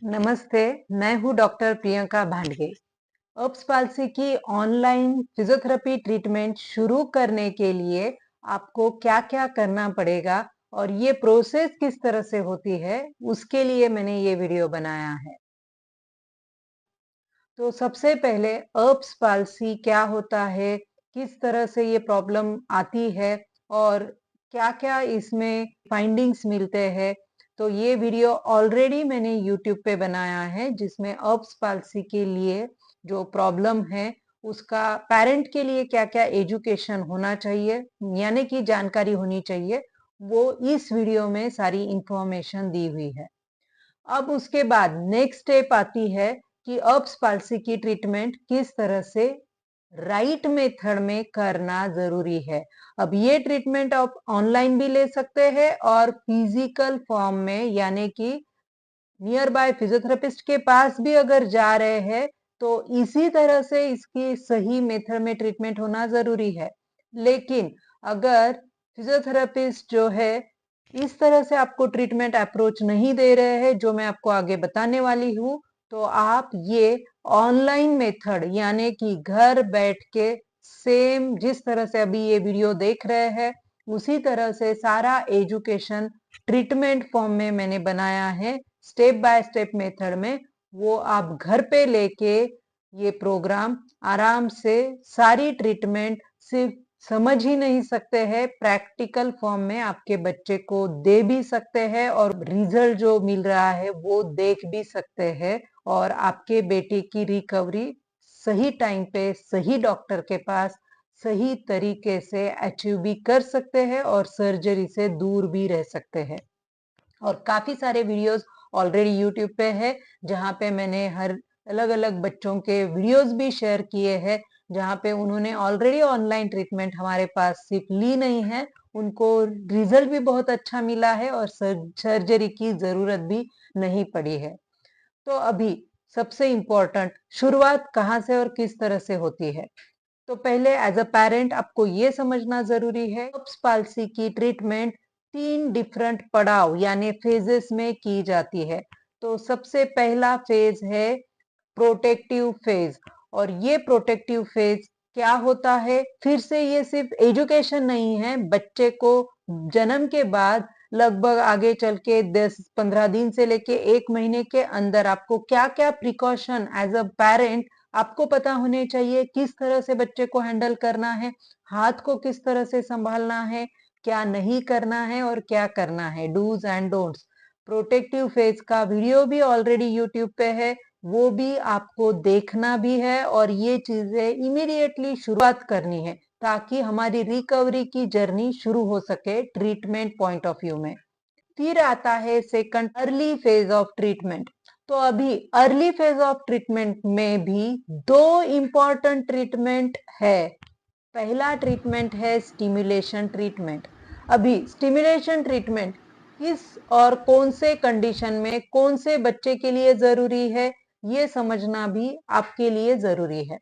नमस्ते, मैं हूँ डॉक्टर प्रियंका भांडगे। अर्ब्स पाल्सी की ऑनलाइन फिजियोथेरेपी ट्रीटमेंट शुरू करने के लिए आपको क्या-क्या करना पड़ेगा और ये प्रोसेस किस तरह से होती है, उसके लिए मैंने ये वीडियो बनाया है। तो सबसे पहले अर्ब्स पाल्सी क्या होता है, किस तरह से ये प्रॉब्लम आती है और क्या-क्या इसमें फाइंडिंग्स मिलते हैं, तो ये वीडियो ऑलरेडी मैंने यूट्यूब पे बनाया है जिसमें अर्ब्स पाल्सी के लिए जो प्रॉब्लम है उसका पेरेंट के लिए क्या-क्या एजुकेशन होना चाहिए यानी कि जानकारी होनी चाहिए, वो इस वीडियो में सारी इंफॉर्मेशन दी हुई है। अब उसके बाद नेक्स्ट स्टेप आती है कि अर्ब्स पाल्सी की ट्रीटमेंट किस तरह से राइट मेथड में करना जरूरी है। अब ये ट्रीटमेंट आप ऑनलाइन भी ले सकते हैं और फिजिकल फॉर्म में यानी कि नियर बाय फिजियोथेरेपिस्ट के पास भी अगर जा रहे हैं तो इसी तरह से इसकी सही मेथड में ट्रीटमेंट होना जरूरी है। लेकिन अगर फिजियोथेरेपिस्ट जो है इस तरह से आपको ट्रीटमेंट अप्रोच नहीं दे रहे हैं जो मैं आपको आगे बताने वाली हूँ, तो आप ये ऑनलाइन मेथड यानी कि घर बैठ के सेम जिस तरह से अभी ये वीडियो देख रहे हैं उसी तरह से सारा एजुकेशन ट्रीटमेंट फॉर्म में मैंने बनाया है, स्टेप बाय स्टेप मेथड में। वो आप घर पे लेके ये प्रोग्राम आराम से सारी ट्रीटमेंट सिर्फ समझ ही नहीं सकते हैं, प्रैक्टिकल फॉर्म में आपके बच्चे को दे भी सकते हैं और रिजल्ट जो मिल रहा है वो देख भी सकते हैं और आपके बेटे की रिकवरी सही टाइम पे सही डॉक्टर के पास सही तरीके से अचीव भी कर सकते हैं और सर्जरी से दूर भी रह सकते हैं। और काफी सारे वीडियोस ऑलरेडी यूट्यूब पे है जहाँ पे मैंने हर अलग-अलग बच्चों के वीडियोस भी शेयर किए हैं जहाँ पे उन्होंने ऑलरेडी ऑनलाइन ट्रीटमेंट हमारे पास सिर्फ ली नहीं है, उनको रिजल्ट भी बहुत अच्छा मिला है और सर्जरी की जरूरत भी नहीं पड़ी है। तो अभी सबसे इम्पोर्टेंट शुरुआत कहाँ से और किस तरह से होती है। तो पहले एज अ पेरेंट आपको ये समझना जरूरी है अर्ब्स पाल्सी की ट्रीटमेंट 3 डिफरेंट पड़ाव यानी फेजेस में की जाती है। तो सबसे पहला फेज है प्रोटेक्टिव फेज और ये प्रोटेक्टिव फेज क्या होता है, फिर से ये सिर्फ एजुकेशन नहीं है, बच्चे को जन्म के बाद लगभग आगे चल के 10-15 दिन से लेके 1 महीने के अंदर आपको क्या-क्या प्रिकॉशन एज अ पेरेंट आपको पता होने चाहिए, किस तरह से बच्चे को हैंडल करना है, हाथ को किस तरह से संभालना है, क्या नहीं करना है और क्या करना है, dos and don'ts. Protective phase का वीडियो भी ऑलरेडी यूट्यूब पे है, वो भी आपको देखना भी है और ये चीजें इमीडिएटली शुरुआत करनी है ताकि हमारी रिकवरी की जर्नी शुरू हो सके ट्रीटमेंट पॉइंट ऑफ व्यू में। फिर आता है second early phase of treatment. तो अभी अर्ली फेज ऑफ ट्रीटमेंट में भी 2 इंपॉर्टेंट ट्रीटमेंट है। पहला ट्रीटमेंट है स्टिमुलेशन ट्रीटमेंट। अभी स्टिमुलेशन ट्रीटमेंट किस और कौन से कंडीशन में कौन से बच्चे के लिए जरूरी है ये समझना भी आपके लिए जरूरी है।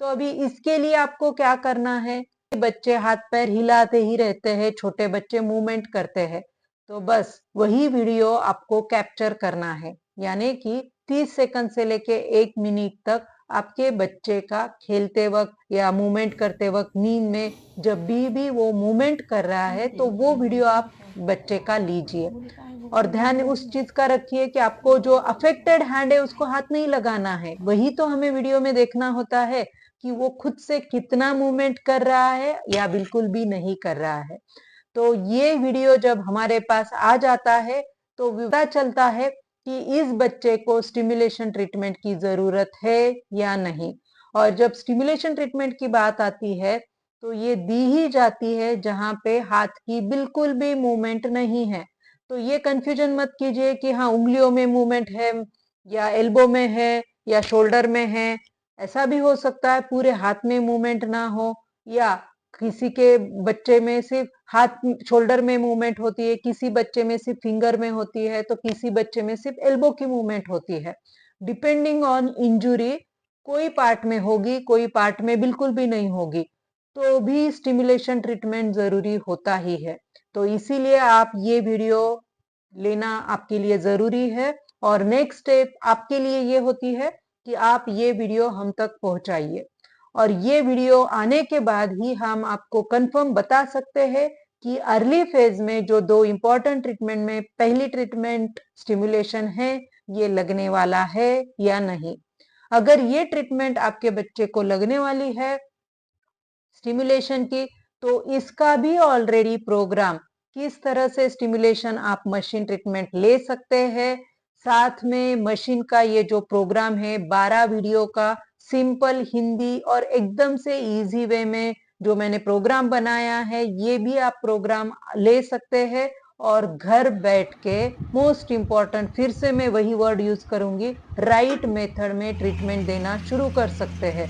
तो अभी इसके लिए आपको क्या करना है, बच्चे हाथ पैर हिलाते ही रहते हैं, छोटे बच्चे मूवमेंट करते हैं, तो बस वही वीडियो आपको कैप्चर करना है यानी कि 30 सेकंड से लेके 1 मिनट तक आपके बच्चे का खेलते वक्त या मूवमेंट करते वक्त नींद में जब भी वो मूवमेंट कर रहा है तो वो वीडियो आप बच्चे का लीजिए और ध्यान उस चीज का रखिए कि आपको जो अफेक्टेड हैंड है उसको हाथ नहीं लगाना है, वही तो हमें वीडियो में देखना होता है कि वो खुद से कितना मूवमेंट कर रहा है या बिल्कुल भी नहीं कर रहा है। तो ये वीडियो जब हमारे पास आ जाता है तो पता चलता है कि इस बच्चे को स्टिमुलेशन ट्रीटमेंट की जरूरत है या नहीं। और जब स्टिमुलेशन ट्रीटमेंट की बात आती है तो ये दी ही जाती है जहां पे हाथ की बिल्कुल भी मूवमेंट नहीं है। तो ये कंफ्यूजन मत कीजिए कि हाँ उंगलियों में मूवमेंट है या एल्बो में है या शोल्डर में है, ऐसा भी हो सकता है पूरे हाथ में मूवमेंट ना हो या किसी के बच्चे में सिर्फ हाथ शोल्डर में मूवमेंट होती है, किसी बच्चे में सिर्फ फिंगर में होती है, तो किसी बच्चे में सिर्फ एल्बो की मूवमेंट होती है। डिपेंडिंग ऑन इंजुरी कोई पार्ट में होगी कोई पार्ट में बिल्कुल भी नहीं होगी, तो भी स्टिमुलेशन ट्रीटमेंट जरूरी होता ही है। तो इसीलिए आप ये वीडियो लेना आपके लिए जरूरी है और नेक्स्ट स्टेप आपके लिए ये होती है कि आप ये वीडियो हम तक पहुंचाइए, और ये वीडियो आने के बाद ही हम आपको कंफर्म बता सकते हैं कि अर्ली फेज में जो 2 इंपॉर्टेंट ट्रीटमेंट में पहली ट्रीटमेंट स्टिमुलेशन है, ये लगने वाला है या नहीं। अगर ये ट्रीटमेंट आपके बच्चे को लगने वाली है स्टिमुलेशन की, तो इसका भी ऑलरेडी प्रोग्राम, किस तरह से स्टिमुलेशन आप मशीन ट्रीटमेंट ले सकते हैं, साथ में मशीन का ये जो प्रोग्राम है 12 वीडियो का सिंपल हिंदी और एकदम से इजी वे में जो मैंने प्रोग्राम बनाया है, ये भी आप प्रोग्राम ले सकते हैं और घर बैठ के मोस्ट इम्पॉर्टेंट, फिर से मैं वही वर्ड यूज करूंगी, राइट मेथड में ट्रीटमेंट देना शुरू कर सकते हैं।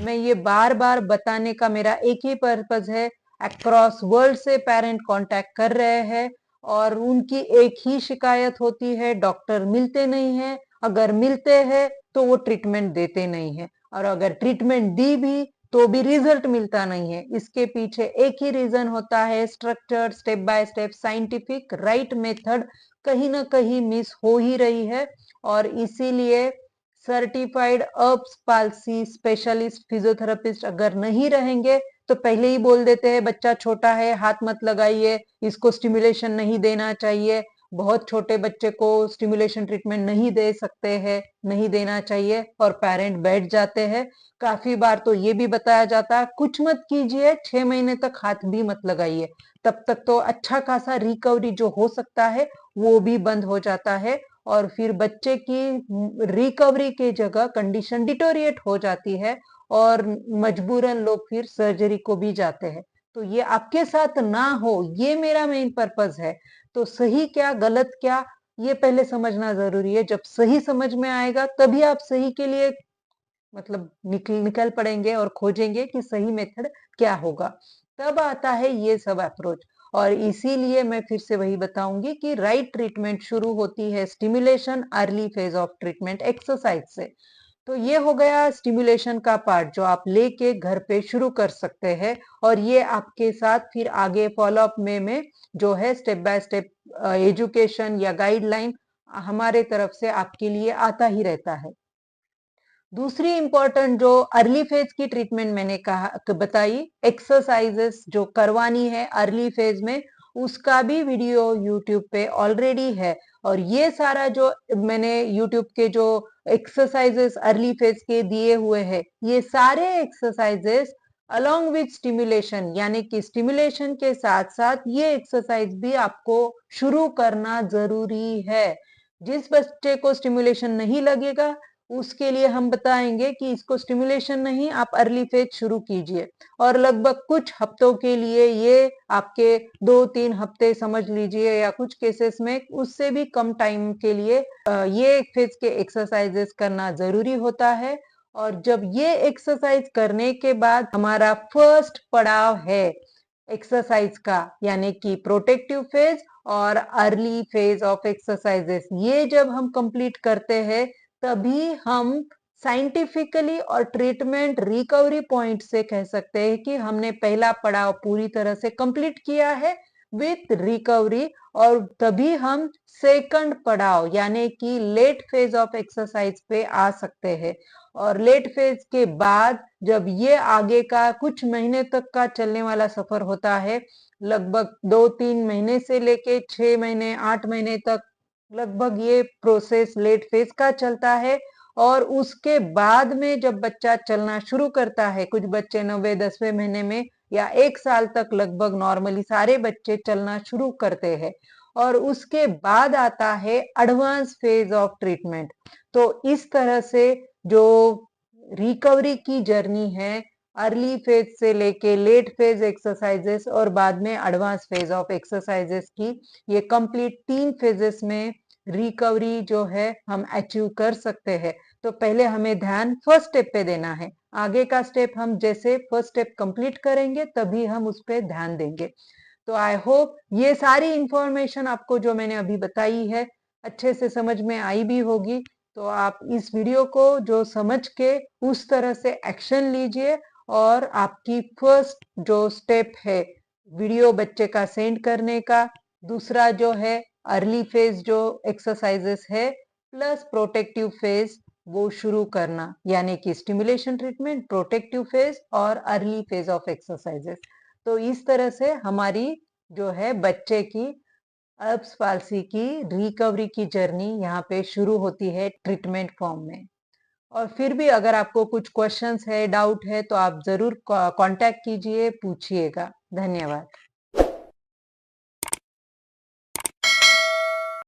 मैं ये बार बार बताने का मेरा एक ही पर्पज है, अक्रॉस वर्ल्ड से पेरेंट कांटेक्ट कर रहे हैं और उनकी एक ही शिकायत होती है, डॉक्टर मिलते नहीं है, अगर मिलते हैं तो वो ट्रीटमेंट देते नहीं है, और अगर ट्रीटमेंट दी भी तो भी रिजल्ट मिलता नहीं है। इसके पीछे एक ही रीजन होता है, structure, step by step, scientific right method कहीं ना कहीं मिस हो ही रही है। और इसीलिए सर्टिफाइड अर्ब्स पाल्सी स्पेशलिस्ट फिजियोथेरेपिस्ट अगर नहीं रहेंगे तो पहले ही बोल देते हैं बच्चा छोटा है, हाथ मत लगाइए, इसको स्टिमुलेशन नहीं देना चाहिए, बहुत छोटे बच्चे को स्टिमुलेशन ट्रीटमेंट नहीं दे सकते हैं, नहीं देना चाहिए, और पेरेंट बैठ जाते हैं। काफी बार तो ये भी बताया जाता है कुछ मत कीजिए, 6 महीने तक हाथ भी मत लगाइए, तब तक तो अच्छा खासा रिकवरी जो हो सकता है वो भी बंद हो जाता है, और फिर बच्चे की रिकवरी की जगह कंडीशन डिटोरिएट हो जाती है और मजबूरन लोग फिर सर्जरी को भी जाते हैं। तो ये आपके साथ ना हो, ये मेरा मेन पर्पस है। तो सही क्या गलत क्या, ये पहले समझना जरूरी है। जब सही समझ में आएगा तभी आप सही के लिए मतलब निकल पड़ेंगे और खोजेंगे कि सही मेथड क्या होगा, तब आता है ये सब अप्रोच। और इसीलिए मैं फिर से वही बताऊंगी कि राइट ट्रीटमेंट शुरू होती है stimulation early phase of treatment exercise से। तो ये हो गया स्टिमुलेशन का पार्ट जो आप लेके घर पे शुरू कर सकते हैं, और ये आपके साथ फिर आगे फॉलो अप में जो है स्टेप बाय स्टेप एजुकेशन या गाइडलाइन हमारे तरफ से आपके लिए आता ही रहता है। दूसरी इंपॉर्टेंट जो अर्ली फेज की ट्रीटमेंट मैंने कहा बताई, एक्सरसाइजेस जो करवानी है अर्ली फेज में, उसका भी वीडियो यूट्यूब पे ऑलरेडी है। और ये सारा जो मैंने यूट्यूब के जो एक्सरसाइजेस अर्ली फेज के दिए हुए हैं, ये सारे एक्सरसाइजेस अलोंग विथ स्टिमुलेशन, यानी कि स्टिमुलेशन के साथ साथ ये एक्सरसाइज भी आपको शुरू करना जरूरी है। जिस बच्चे को स्टिमुलेशन नहीं लगेगा उसके लिए हम बताएंगे कि इसको स्टिमुलेशन नहीं, आप अर्ली फेज शुरू कीजिए, और लगभग कुछ हफ्तों के लिए ये आपके 2-3 हफ्ते समझ लीजिए, या कुछ केसेस में उससे भी कम टाइम के लिए ये फेज के एक्सरसाइजेस करना जरूरी होता है। और जब ये एक्सरसाइज करने के बाद हमारा फर्स्ट पड़ाव है एक्सरसाइज का, यानी कि प्रोटेक्टिव फेज और अर्ली फेज ऑफ एक्सरसाइजेस, ये जब हम कंप्लीट करते हैं तभी हम साइंटिफिकली और ट्रीटमेंट रिकवरी पॉइंट से कह सकते हैं कि हमने पहला पड़ाव पूरी तरह से कंप्लीट किया है विथ रिकवरी, और तभी हम सेकंड पड़ाव यानी कि लेट फेज ऑफ एक्सरसाइज पे आ सकते हैं। और लेट फेज के बाद जब ये आगे का कुछ महीने तक का चलने वाला सफर होता है, लगभग 2-3 महीने से लेके 6 महीने 8 महीने तक लगभग ये प्रोसेस लेट फेज का चलता है। और उसके बाद में जब बच्चा चलना शुरू करता है, कुछ बच्चे 9वें-10वें महीने में या 1 साल तक लगभग नॉर्मली सारे बच्चे चलना शुरू करते हैं, और उसके बाद आता है एडवांस फेज ऑफ ट्रीटमेंट। तो इस तरह से जो रिकवरी की जर्नी है, अर्ली फेज से लेके लेट फेज एक्सरसाइजेस और बाद में एडवांस फेज ऑफ एक्सरसाइजेस की, ये कंप्लीट 3 फेजेस में रिकवरी जो है हम अचीव कर सकते हैं। तो पहले हमें ध्यान फर्स्ट स्टेप पे देना है, आगे का स्टेप हम जैसे फर्स्ट स्टेप कंप्लीट करेंगे तभी हम उस पर ध्यान देंगे। तो आई होप ये सारी इंफॉर्मेशन आपको जो मैंने अभी बताई है अच्छे से समझ में आई भी होगी। तो आप इस वीडियो को जो समझ के उस तरह से एक्शन लीजिए, और आपकी फर्स्ट जो स्टेप है वीडियो बच्चे का सेंड करने का, दूसरा जो है अर्ली फेज जो एक्सरसाइजेस है प्लस प्रोटेक्टिव फेज वो शुरू करना, यानी कि स्टिमुलेशन ट्रीटमेंट, प्रोटेक्टिव फेज और अर्ली फेज ऑफ एक्सरसाइजेस। तो इस तरह से हमारी जो है बच्चे की अर्ब्स पाल्सी की रिकवरी की जर्नी यहाँ पे शुरू होती है ट्रीटमेंट फॉर्म में। और फिर भी अगर आपको कुछ क्वेश्चंस है, डाउट है, तो आप जरूर कांटेक्ट कीजिए, पूछिएगा। धन्यवाद।